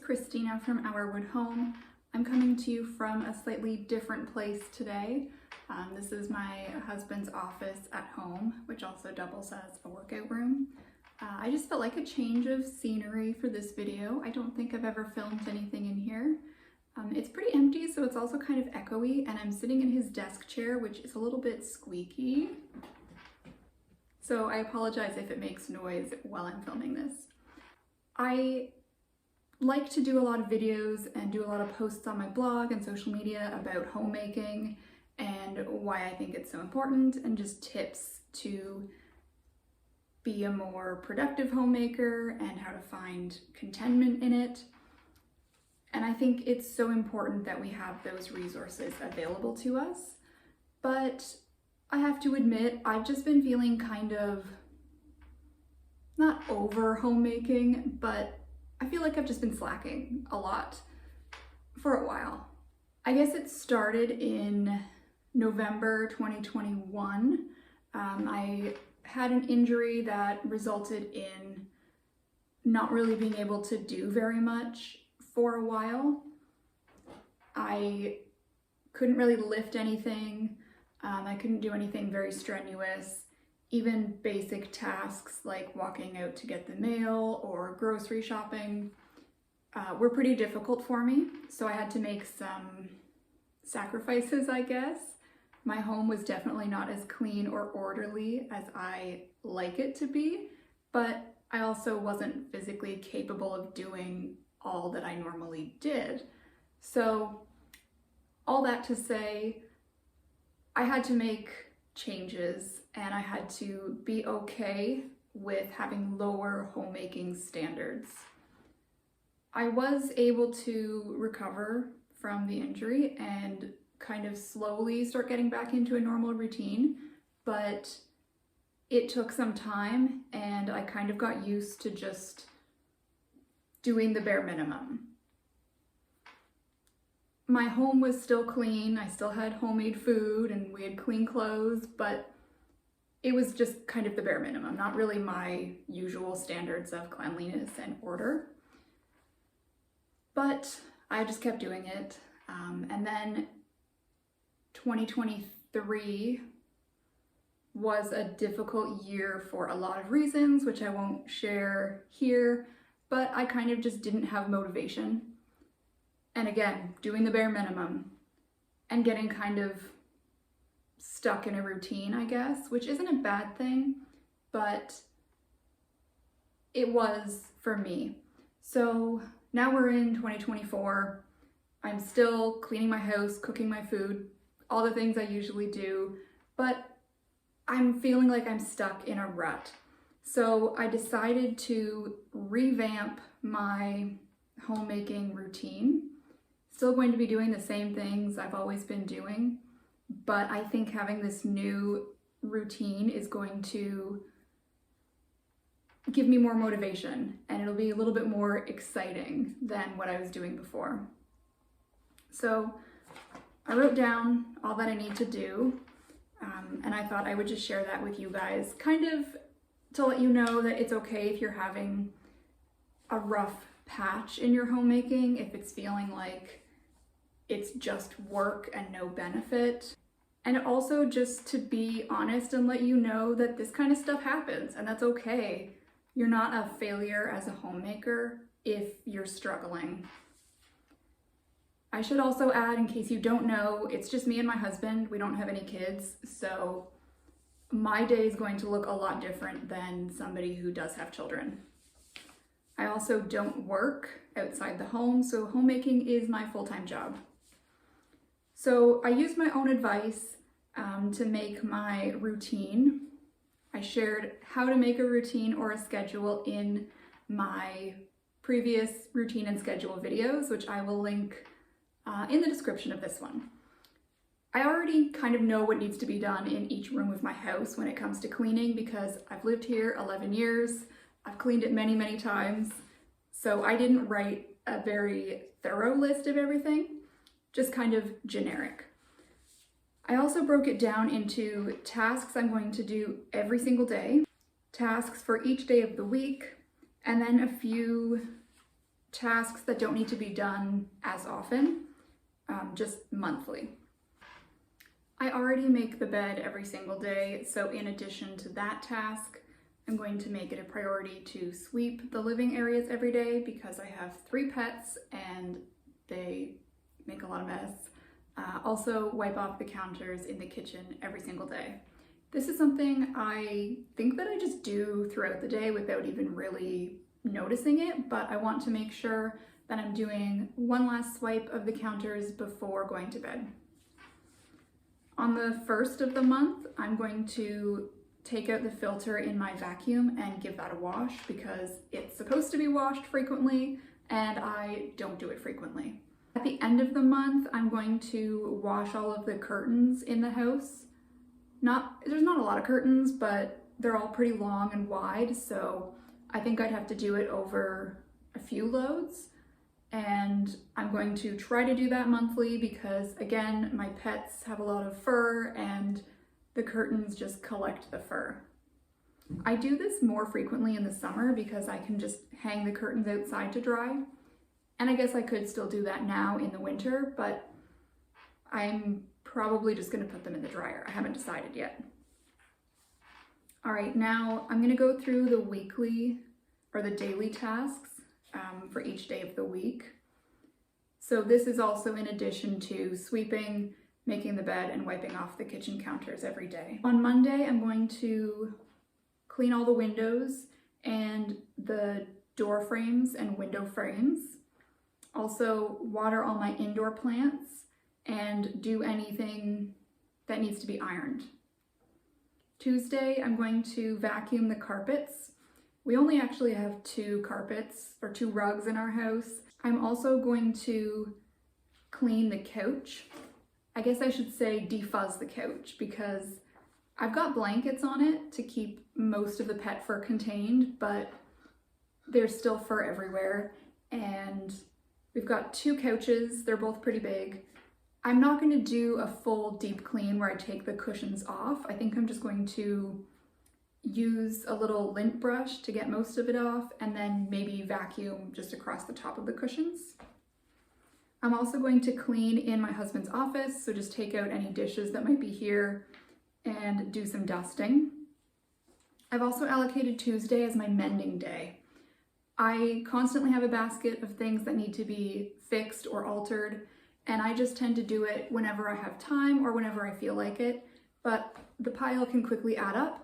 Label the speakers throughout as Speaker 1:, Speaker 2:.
Speaker 1: Christina from Our Wood Home. I'm coming to you from a slightly different place today. This is my husband's office at home, which also doubles as a workout room. I just felt like a change of scenery for this video. I don't think I've ever filmed anything in here. It's pretty empty, so it's also kind of echoey, and I'm sitting in his desk chair, which is a little bit squeaky. So I apologize if it makes noise while I'm filming this. I like to do a lot of videos and do a lot of posts on my blog and social media about homemaking and why I think it's so important, and just tips to be a more productive homemaker and how to find contentment in it. And I think it's so important that we have those resources available to us. But I have to admit, I've just been feeling kind of not over homemaking, but I feel like I've just been slacking a lot for a while. I guess it started in November 2021. I had an injury that resulted in not really being able to do very much for a while. I couldn't really lift anything. I couldn't do anything very strenuous. Even basic tasks like walking out to get the mail or grocery shopping were pretty difficult for me. So I had to make some sacrifices, I guess. My home was definitely not as clean or orderly as I like it to be, but I also wasn't physically capable of doing all that I normally did. So all that to say, I had to make changes, and I had to be okay with having lower homemaking standards. I was able to recover from the injury and kind of slowly start getting back into a normal routine, but it took some time, and I kind of got used to just doing the bare minimum. My home was still clean, I still had homemade food, and we had clean clothes, but it was just kind of the bare minimum, not really my usual standards of cleanliness and order. But I just kept doing it, and then 2023 was a difficult year for a lot of reasons, which I won't share here, but I kind of just didn't have motivation. And again, doing the bare minimum and getting kind of stuck in a routine, I guess, which isn't a bad thing, but it was for me. So now we're in 2024. I'm still cleaning my house, cooking my food, all the things I usually do, but I'm feeling like I'm stuck in a rut. So I decided to revamp my homemaking routine. Still going to be doing the same things I've always been doing, but I think having this new routine is going to give me more motivation, and it'll be a little bit more exciting than what I was doing before. So I wrote down all that I need to do, and I thought I would just share that with you guys, kind of to let you know that it's okay if you're having a rough patch in your homemaking, if it's feeling like it's just work and no benefit. And also just to be honest and let you know that this kind of stuff happens, and that's okay. You're not a failure as a homemaker if you're struggling. I should also add, in case you don't know, it's just me and my husband. We don't have any kids, so my day is going to look a lot different than somebody who does have children. I also don't work outside the home, so homemaking is my full-time job. So I used my own advice to make my routine. I shared how to make a routine or a schedule in my previous routine and schedule videos, which I will link in the description of this one. I already kind of know what needs to be done in each room of my house when it comes to cleaning, because I've lived here 11 years. I've cleaned it many, many times. So I didn't write a very thorough list of everything, just kind of generic. I also broke it down into tasks I'm going to do every single day, tasks for each day of the week, and then a few tasks that don't need to be done as often, just monthly. I already make the bed every single day, so in addition to that task, I'm going to make it a priority to sweep the living areas every day because I have 3 pets and they make a lot of mess. Also wipe off the counters in the kitchen every single day. This is something I think that I just do throughout the day without even really noticing it, but I want to make sure that I'm doing one last swipe of the counters before going to bed. On the 1st of the month, I'm going to take out the filter in my vacuum and give that a wash because it's supposed to be washed frequently and I don't do it frequently. At the end of the month, I'm going to wash all of the curtains in the house. There's not a lot of curtains, but they're all pretty long and wide, so I think I'd have to do it over a few loads. And I'm going to try to do that monthly because, again, my pets have a lot of fur and the curtains just collect the fur. I do this more frequently in the summer because I can just hang the curtains outside to dry. And I guess I could still do that now in the winter, but I'm probably just going to put them in the dryer. I haven't decided yet. All right, now I'm going to go through the weekly or the daily tasks for each day of the week. So this is also in addition to sweeping, making the bed, and wiping off the kitchen counters every day. On Monday, I'm going to clean all the windows and the door frames and window frames. Also water all my indoor plants and do anything that needs to be ironed. Tuesday, I'm going to vacuum the carpets. We only actually have 2 carpets or 2 rugs in our house. I'm also going to clean the couch. I guess I should say defuzz the couch because I've got blankets on it to keep most of the pet fur contained, but there's still fur everywhere. And we've got 2 couches, they're both pretty big. I'm not going to do a full deep clean where I take the cushions off. I think I'm just going to use a little lint brush to get most of it off and then maybe vacuum just across the top of the cushions. I'm also going to clean in my husband's office, so just take out any dishes that might be here and do some dusting. I've also allocated Tuesday as my mending day. I constantly have a basket of things that need to be fixed or altered, and I just tend to do it whenever I have time or whenever I feel like it, but the pile can quickly add up.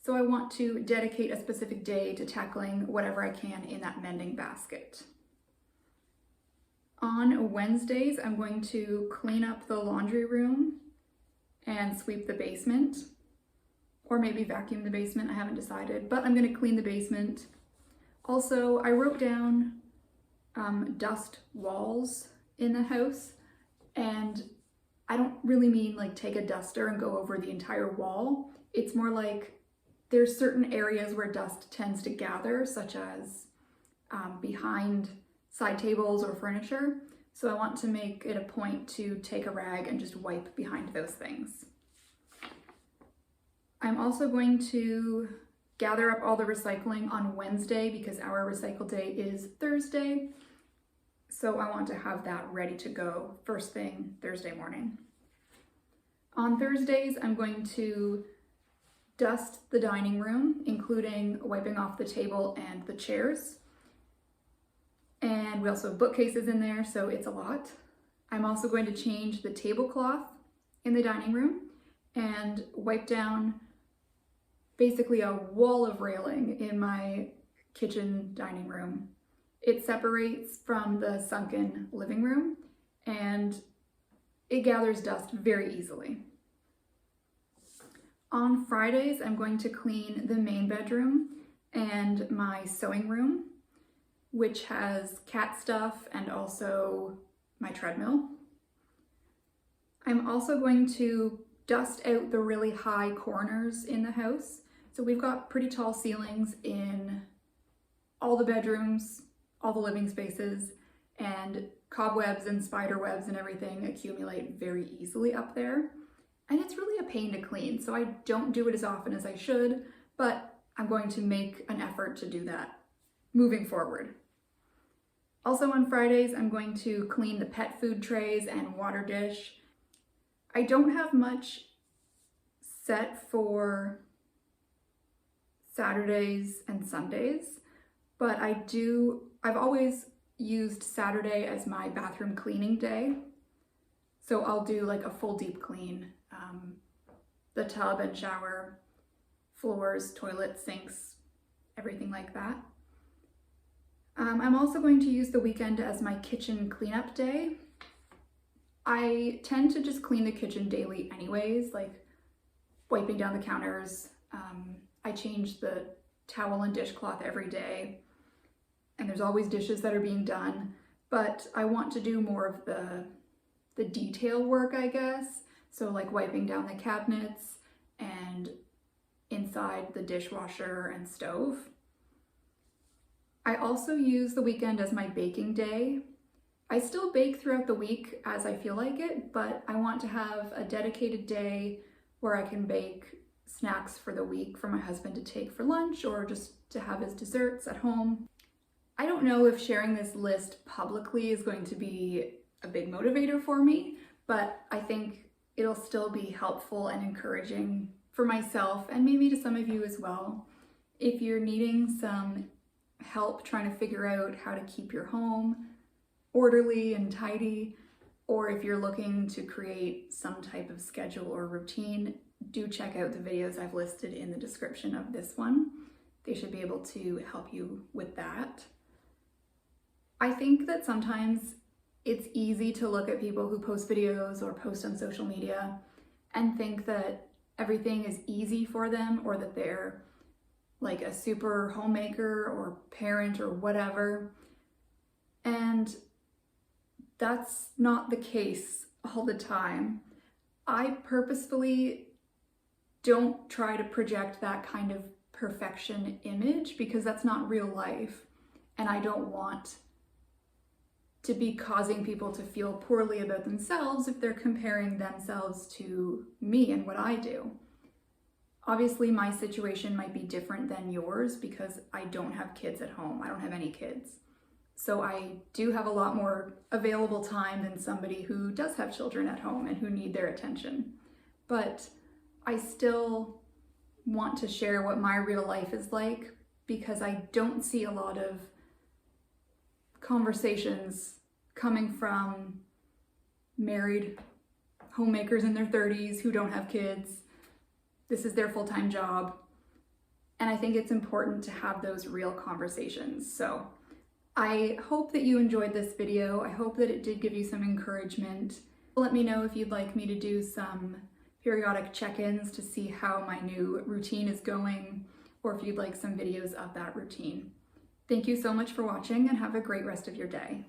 Speaker 1: So I want to dedicate a specific day to tackling whatever I can in that mending basket. On Wednesdays, I'm going to clean up the laundry room and sweep the basement, or maybe vacuum the basement, I haven't decided, but I'm going to clean the basement. Also, I wrote down dust walls in the house, and I don't really mean like take a duster and go over the entire wall. It's more like there's certain areas where dust tends to gather, such as behind side tables or furniture. So I want to make it a point to take a rag and just wipe behind those things. I'm also going to gather up all the recycling on Wednesday because our recycle day is Thursday. So I want to have that ready to go first thing Thursday morning. On Thursdays, I'm going to dust the dining room, including wiping off the table and the chairs. And we also have bookcases in there, so it's a lot. I'm also going to change the tablecloth in the dining room and wipe down basically a wall of railing in my kitchen dining room. It separates from the sunken living room and it gathers dust very easily. On Fridays, I'm going to clean the main bedroom and my sewing room, which has cat stuff and also my treadmill. I'm also going to dust out the really high corners in the house. So we've got pretty tall ceilings in all the bedrooms, all the living spaces, and cobwebs and spider webs and everything accumulate very easily up there. And it's really a pain to clean, so I don't do it as often as I should, but I'm going to make an effort to do that moving forward. Also on Fridays, I'm going to clean the pet food trays and water dish. I don't have much set for Saturdays and Sundays, but I've always used Saturday as my bathroom cleaning day. So I'll do like a full deep clean, the tub and shower, floors, toilets, sinks, everything like that. I'm also going to use the weekend as my kitchen cleanup day. I tend to just clean the kitchen daily anyways, like wiping down the counters. I change the towel and dishcloth every day, and there's always dishes that are being done, but I want to do more of the detail work, I guess. So like wiping down the cabinets and inside the dishwasher and stove. I also use the weekend as my baking day. I still bake throughout the week as I feel like it, but I want to have a dedicated day where I can bake snacks for the week for my husband to take for lunch or just to have as desserts at home. I don't know if sharing this list publicly is going to be a big motivator for me, but I think it'll still be helpful and encouraging for myself and maybe to some of you as well. If you're needing some help trying to figure out how to keep your home orderly and tidy, or if you're looking to create some type of schedule or routine, do check out the videos I've listed in the description of this one. They should be able to help you with that. I think that sometimes it's easy to look at people who post videos or post on social media and think that everything is easy for them, or that they're like a super homemaker or parent or whatever. And that's not the case all the time. I purposefully don't try to project that kind of perfection image because that's not real life. And I don't want to be causing people to feel poorly about themselves if they're comparing themselves to me and what I do. Obviously, my situation might be different than yours because I don't have kids at home. I don't have any kids. So I do have a lot more available time than somebody who does have children at home and who need their attention. But I still want to share what my real life is like because I don't see a lot of conversations coming from married homemakers in their 30s who don't have kids. This is their full-time job. And I think it's important to have those real conversations. So I hope that you enjoyed this video. I hope that it did give you some encouragement. Let me know if you'd like me to do some periodic check-ins to see how my new routine is going, or if you'd like some videos of that routine. Thank you so much for watching and have a great rest of your day.